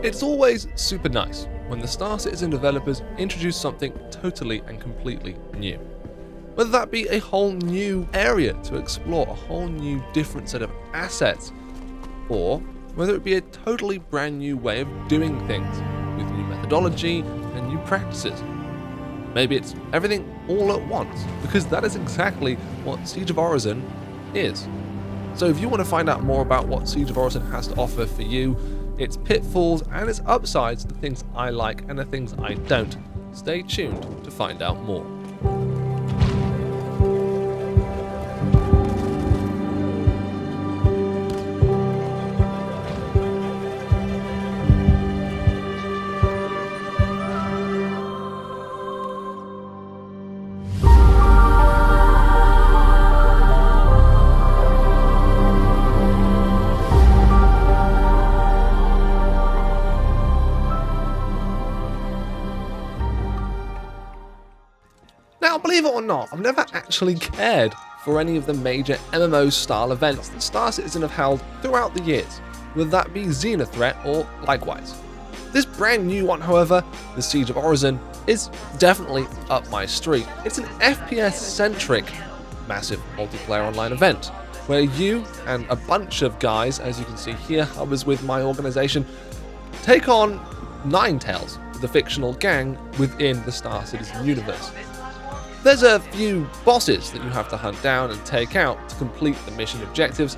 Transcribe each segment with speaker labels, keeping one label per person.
Speaker 1: It's always super nice when the Star Citizen developers introduce something totally and completely new. Whether that be a whole new area to explore, a whole new different set of assets, or whether it be a totally brand new way of doing things with new methodology and new practices. Maybe it's everything all at once, because that is exactly what Siege of Orison is. So if you want to find out more about what Siege of Orison has to offer for you, its pitfalls and its upsides, the things I like and the things I don't, stay tuned to find out more. Now, believe it or not, I've never actually cared for any of the major MMO-style events that Star Citizen have held throughout the years, whether that be Xenothreat or likewise. This brand new one, however, the Siege of Orison, is definitely up my street. It's an FPS-centric, massive multiplayer online event, where you and a bunch of guys, as you can see here, I was with my organization, take on Ninetales, the fictional gang within the Star Citizen universe. There's a few bosses that you have to hunt down and take out to complete the mission objectives,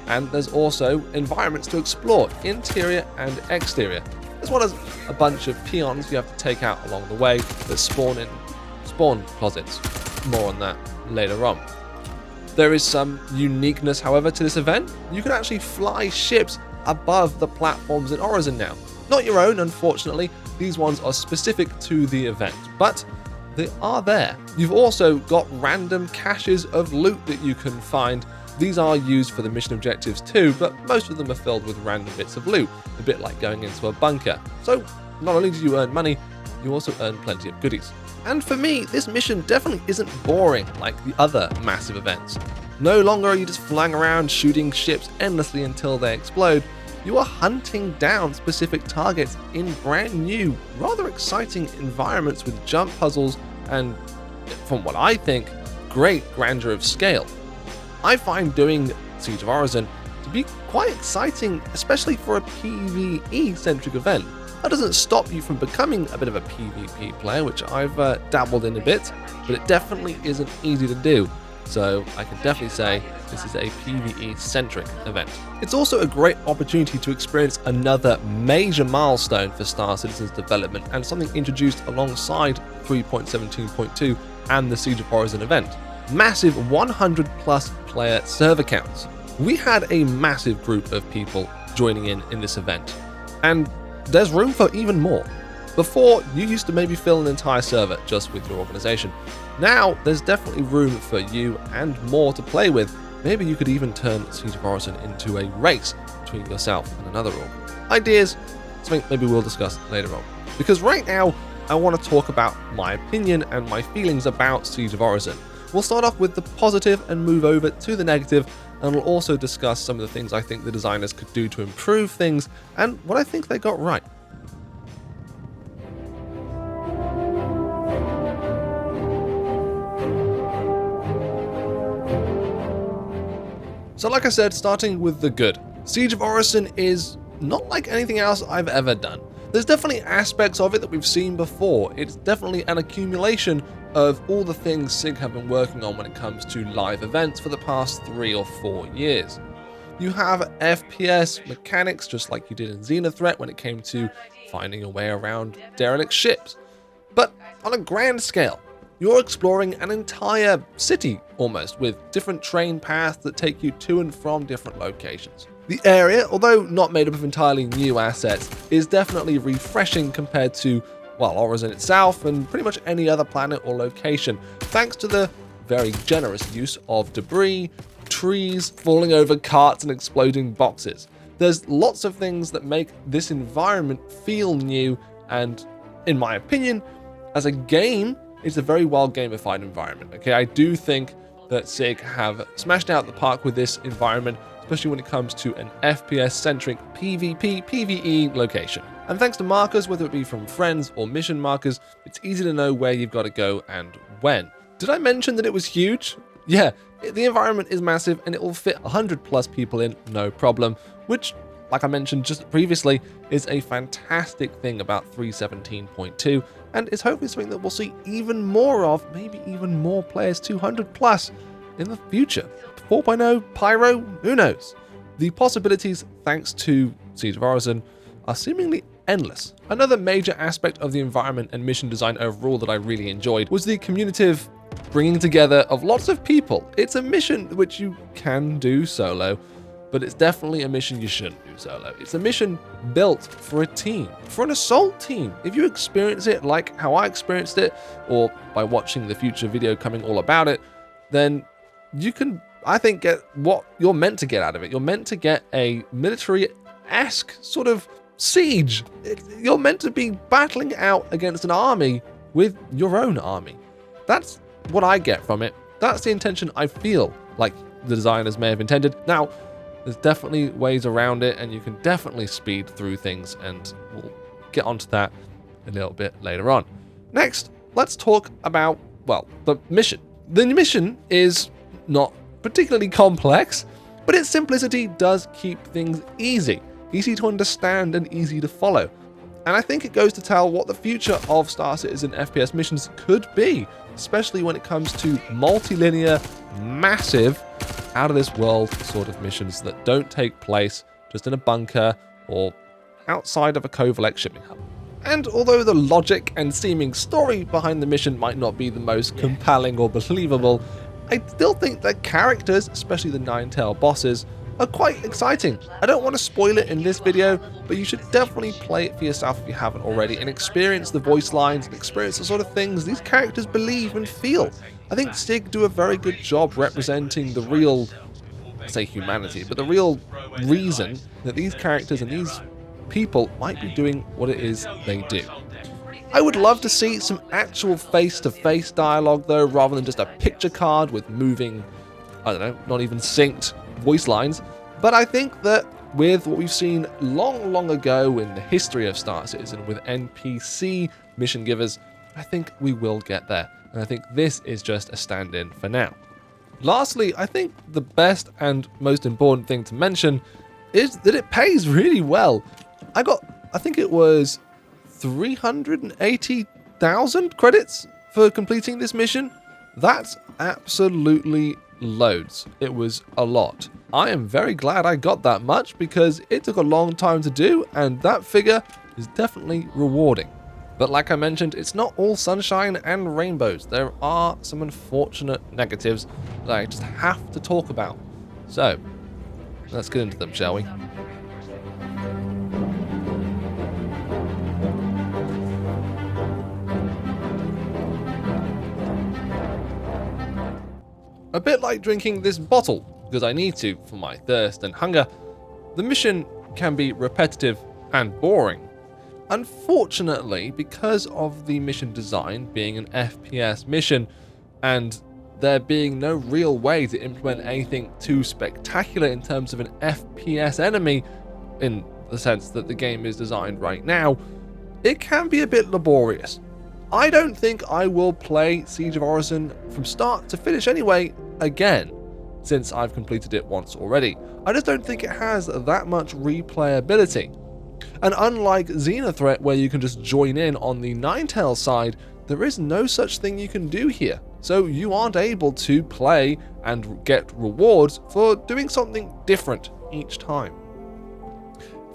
Speaker 1: and there's also environments to explore, interior and exterior, as well as a bunch of peons you have to take out along the way that spawn in spawn closets. More on that later on. There is some uniqueness, however, to this event. You can actually fly ships above the platforms in Orison now. Not your own, unfortunately. These ones are specific to the event, but they are there. You've also got random caches of loot that you can find. These are used for the mission objectives too, but most of them are filled with random bits of loot, a bit like going into a bunker. So not only do you earn money, you also earn plenty of goodies. And for me, this mission definitely isn't boring like the other massive events. No longer are you just flying around shooting ships endlessly until they explode. You are hunting down specific targets in brand new, rather exciting environments with jump puzzles and, from what I think, great grandeur of scale. I find doing Siege of Orison to be quite exciting, especially for a PvE-centric event. That doesn't stop you from becoming a bit of a PvP player, which I've dabbled in a bit, but it definitely isn't easy to do. So I can definitely say this is a PvE-centric event. It's also a great opportunity to experience another major milestone for Star Citizen's development and something introduced alongside 3.17.2 and the Siege of Orison event. Massive 100 plus player server counts. We had a massive group of people joining in this event, and there's room for even more. Before, you used to maybe fill an entire server just with your organization. Now, there's definitely room for you and more to play with. Maybe you could even turn Siege of Orison into a race between yourself and another org. Ideas, something maybe we'll discuss later on. Because right now, I want to talk about my opinion and my feelings about Siege of Orison. We'll start off with the positive and move over to the negative, and we'll also discuss some of the things I think the designers could do to improve things and what I think they got right. So like I said, starting with the good, Siege of Orison is not like anything else I've ever done. There's definitely aspects of it that we've seen before. It's definitely an accumulation of all the things SIG have been working on when it comes to live events for the past 3 or 4 years. You have FPS mechanics just like you did in Xenothreat when it came to finding a way around derelict ships. But on a grand scale, you're exploring an entire city almost, with different train paths that take you to and from different locations. The area, although not made up of entirely new assets, is definitely refreshing compared to, well, Orison itself and pretty much any other planet or location, thanks to the very generous use of debris, trees, falling over carts and exploding boxes. There's lots of things that make this environment feel new, and in my opinion, as a game, it's a very well gamified environment. Okay, I do think that SIG have smashed out the park with this environment, especially when it comes to an FPS-centric PvP, PvE location. And thanks to markers, whether it be from friends or mission markers, it's easy to know where you've got to go and when. Did I mention that it was huge? Yeah, the environment is massive and it will fit 100 plus people in, no problem, which, like I mentioned just previously, is a fantastic thing about 3.17.2, and is hopefully something that we'll see even more of, maybe even more players 200 plus in the future. 4.0, Pyro, who knows? The possibilities, thanks to Siege of Orison, are seemingly endless. Another major aspect of the environment and mission design overall that I really enjoyed was the communicative bringing together of lots of people. It's a mission which you can do solo, but it's definitely a mission you shouldn't do solo. It's a mission built for a team, for an assault team. If you experience it like how I experienced it, or by watching the future video coming all about it, then you can, I think, get what you're meant to get out of it. You're meant to get a military-esque sort of siege. You're meant to be battling out against an army with your own army. That's what I get from it. That's the intention I feel like the designers may have intended. Now, there's definitely ways around it, and you can definitely speed through things, and we'll get onto that a little bit later on. Next, let's talk about, well, the mission. The mission is not particularly complex, but its simplicity does keep things easy to understand and easy to follow. And I think it goes to tell what the future of Star Citizen FPS missions could be, especially when it comes to multi-linear, massive, out-of-this-world sort of missions that don't take place just in a bunker or outside of a Covalex shipping hub. And although the logic and seeming story behind the mission might not be the most compelling or believable, I still think the characters, especially the Nine-Tail bosses, are quite exciting. I don't want to spoil it in this video, but you should definitely play it for yourself if you haven't already, and experience the voice lines and experience the sort of things these characters believe and feel. I think SIG do a very good job representing the real, I say humanity, but the real reason that these characters and these people might be doing what it is they do. I would love to see some actual face-to-face dialogue though, rather than just a picture card with moving, I don't know, not even synced voice lines. But I think that with what we've seen long ago in the history of Star Citizen with NPC mission givers, I think we will get there. And I think this is just a stand-in for now. Lastly, I think the best and most important thing to mention is that it pays really well. I think it was 380,000 credits for completing this mission. That's absolutely loads. It was a lot. I am very glad I got that much because it took a long time to do, and that figure is definitely rewarding. But like I mentioned, it's not all sunshine and rainbows. There are some unfortunate negatives that I just have to talk about. So, let's get into them, shall we? A bit like drinking this bottle, because I need to for my thirst and hunger, the mission can be repetitive and boring. Unfortunately, because of the mission design being an FPS mission, and there being no real way to implement anything too spectacular in terms of an FPS enemy, in the sense that the game is designed right now, it can be a bit laborious. I don't think I will play Siege of Orison from start to finish anyway again, since I've completed it once already. I just don't think it has that much replayability. And unlike Xenothreat, where you can just join in on the Nine-Tail side, there is no such thing you can do here. So you aren't able to play and get rewards for doing something different each time.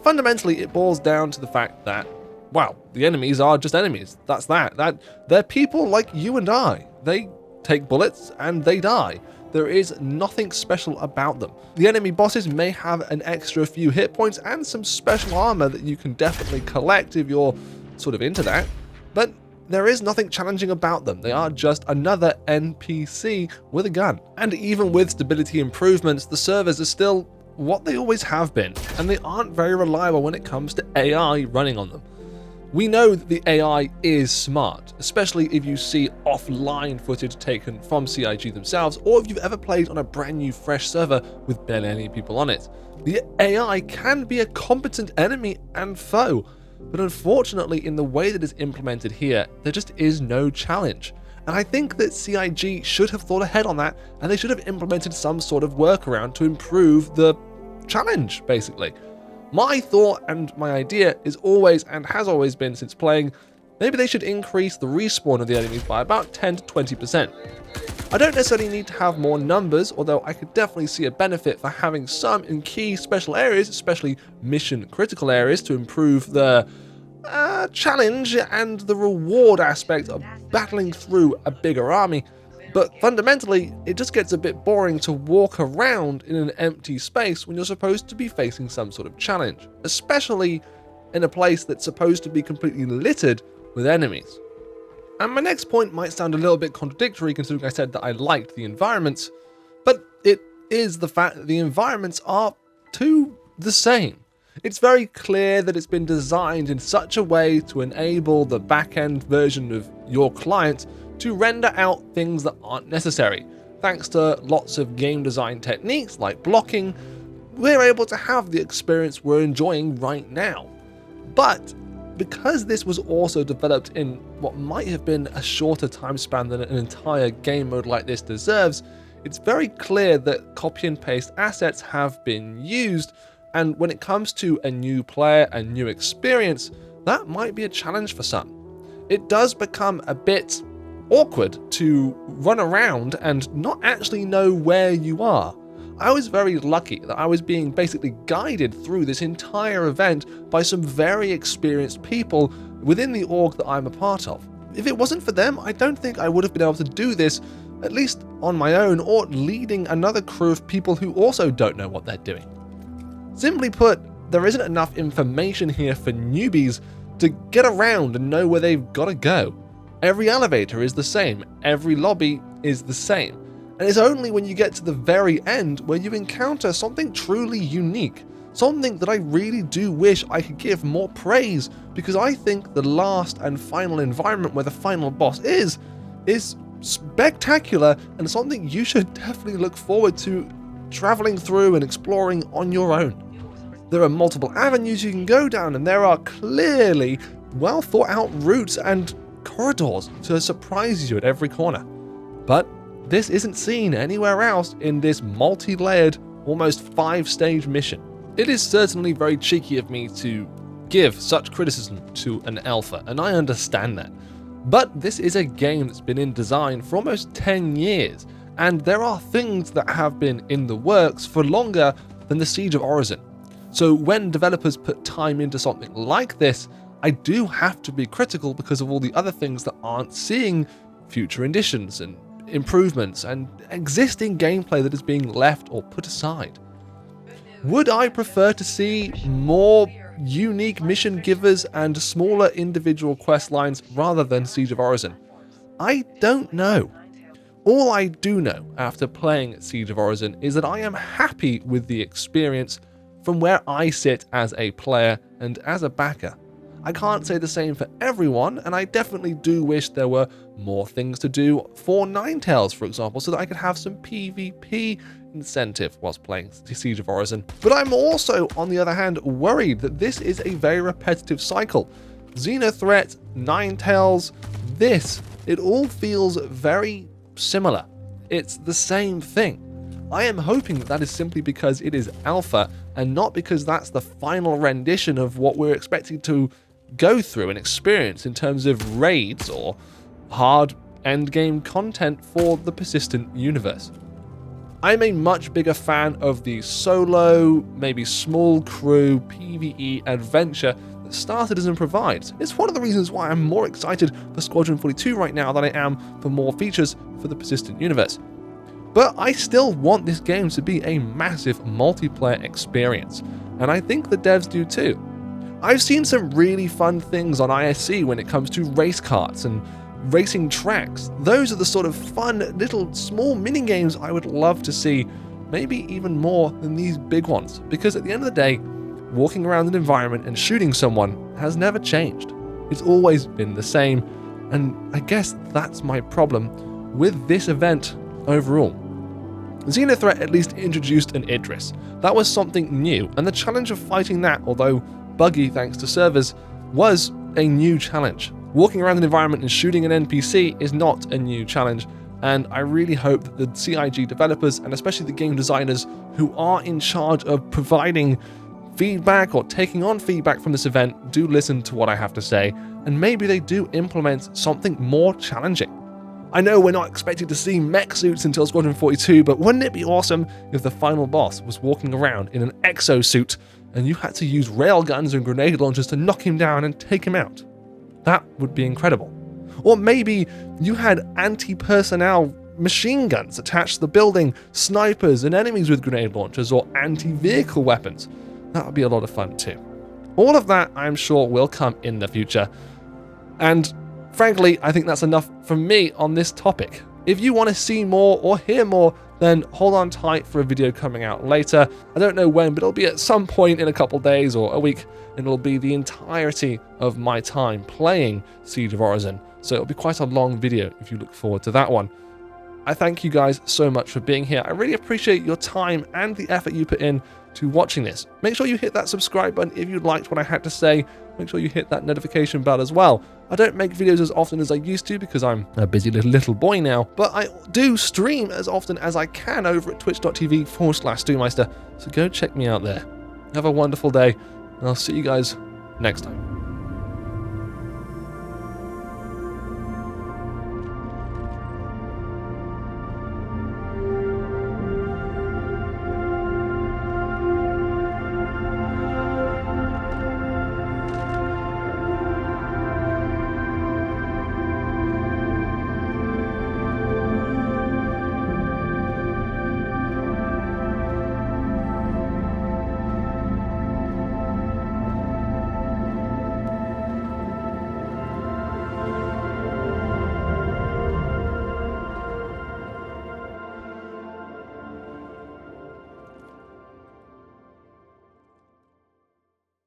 Speaker 1: Fundamentally, it boils down to the fact that, well, the enemies are just enemies. That's that. They're people like you and I. They take bullets and they die. There is nothing special about them. The enemy bosses may have an extra few hit points and some special armor that you can definitely collect if you're sort of into that, but there is nothing challenging about them. They are just another NPC with a gun. And even with stability improvements, the servers are still what they always have been, and they aren't very reliable when it comes to AI running on them. We know that the AI is smart, especially if you see offline footage taken from CIG themselves, or if you've ever played on a brand new fresh server with barely any people on it. The AI can be a competent enemy and foe, but unfortunately in the way that it's implemented here, there just is no challenge. And I think that CIG should have thought ahead on that, and they should have implemented some sort of workaround to improve the challenge, basically. My thought and my idea is always, and has always been since playing, maybe they should increase the respawn of the enemies by about 10 to 20%. I don't necessarily need to have more numbers, although I could definitely see a benefit for having some in key special areas, especially mission critical areas, to improve the challenge and the reward aspect of battling through a bigger army. But fundamentally, it just gets a bit boring to walk around in an empty space when you're supposed to be facing some sort of challenge, especially in a place that's supposed to be completely littered with enemies. And my next point might sound a little bit contradictory considering I said that I liked the environments, but it is the fact that the environments are too the same. It's very clear that it's been designed in such a way to enable the back-end version of your client to render out things that aren't necessary. Thanks to lots of game design techniques like blocking, we're able to have the experience we're enjoying right now. But because this was also developed in what might have been a shorter time span than an entire game mode like this deserves, it's very clear that copy and paste assets have been used, and when it comes to a new player and new experience, that might be a challenge for some. It does become a bit awkward to run around and not actually know where you are. I was very lucky that I was being basically guided through this entire event by some very experienced people within the org that I'm a part of. If it wasn't for them, I don't think I would have been able to do this, at least on my own, or leading another crew of people who also don't know what they're doing. Simply put, there isn't enough information here for newbies to get around and know where they've got to go. Every elevator is the same, every lobby is the same, and it's only when you get to the very end where you encounter something truly unique, something that I really do wish I could give more praise, because I think the last and final environment where the final boss is spectacular and something you should definitely look forward to traveling through and exploring on your own. There are multiple avenues you can go down, and there are clearly well thought out routes and corridors to surprise you at every corner. But this isn't seen anywhere else in this multi-layered, almost 5-stage mission. It is certainly very cheeky of me to give such criticism to an alpha, and I understand that. But this is a game that's been in design for almost 10 years, and there are things that have been in the works for longer than the Siege of Orison. So when developers put time into something like this, I do have to be critical because of all the other things that aren't seeing future additions and improvements and existing gameplay that is being left or put aside. Would I prefer to see more unique mission givers and smaller individual quest lines rather than Siege of Orison? I don't know. All I do know after playing Siege of Orison is that I am happy with the experience from where I sit as a player and as a backer. I can't say the same for everyone, and I definitely do wish there were more things to do for Ninetales, for example, so that I could have some PvP incentive whilst playing Siege of Orison. But I'm also, on the other hand, worried that this is a very repetitive cycle. Xenothreat, Ninetales, it all feels very similar. It's the same thing. I am hoping that is simply because it is alpha and not because that's the final rendition of what we're expecting to go through and experience in terms of raids or hard endgame content for the persistent universe. I'm a much bigger fan of the solo, maybe small crew PvE adventure that Starcitizen provides. It's one of the reasons why I'm more excited for Squadron 42 right now than I am for more features for the persistent universe. But I still want this game to be a massive multiplayer experience, and I think the devs do too. I've seen some really fun things on ISC when it comes to race karts and racing tracks. Those are the sort of fun little small mini games I would love to see, maybe even more than these big ones, because at the end of the day, walking around an environment and shooting someone has never changed. It's always been the same, and I guess that's my problem with this event overall. Xenothreat at least introduced an Idris. That was something new, and the challenge of fighting that, although buggy thanks to servers, was a new challenge. Walking around an environment and shooting an NPC is not a new challenge, and I really hope that the CIG developers, and especially the game designers who are in charge of providing feedback or taking on feedback from this event, do listen to what I have to say, and maybe they do implement something more challenging. I know we're not expecting to see mech suits until Squadron 42, but wouldn't it be awesome if the final boss was walking around in an exosuit and you had to use railguns and grenade launchers to knock him down and take him out? That would be incredible. Or maybe you had anti-personnel machine guns attached to the building, snipers and enemies with grenade launchers, or anti-vehicle weapons. That would be a lot of fun too. All of that, I'm sure, will come in the future. And frankly, I think that's enough from me on this topic. If you want to see more or hear more, then hold on tight for a video coming out later. I don't know when, but it'll be at some point in a couple days or a week, and it'll be the entirety of my time playing Siege of Origin. So it'll be quite a long video if you look forward to that one. I thank you guys so much for being here. I really appreciate your time and the effort you put in to watching this. Make sure you hit that subscribe button if you liked what I had to say. Make sure you hit that notification bell as well. I don't make videos as often as I used to because I'm a busy little boy now, but I do stream as often as I can over at twitch.tv/Steweymyster, so go check me out there. Have a wonderful day, and I'll see you guys next time.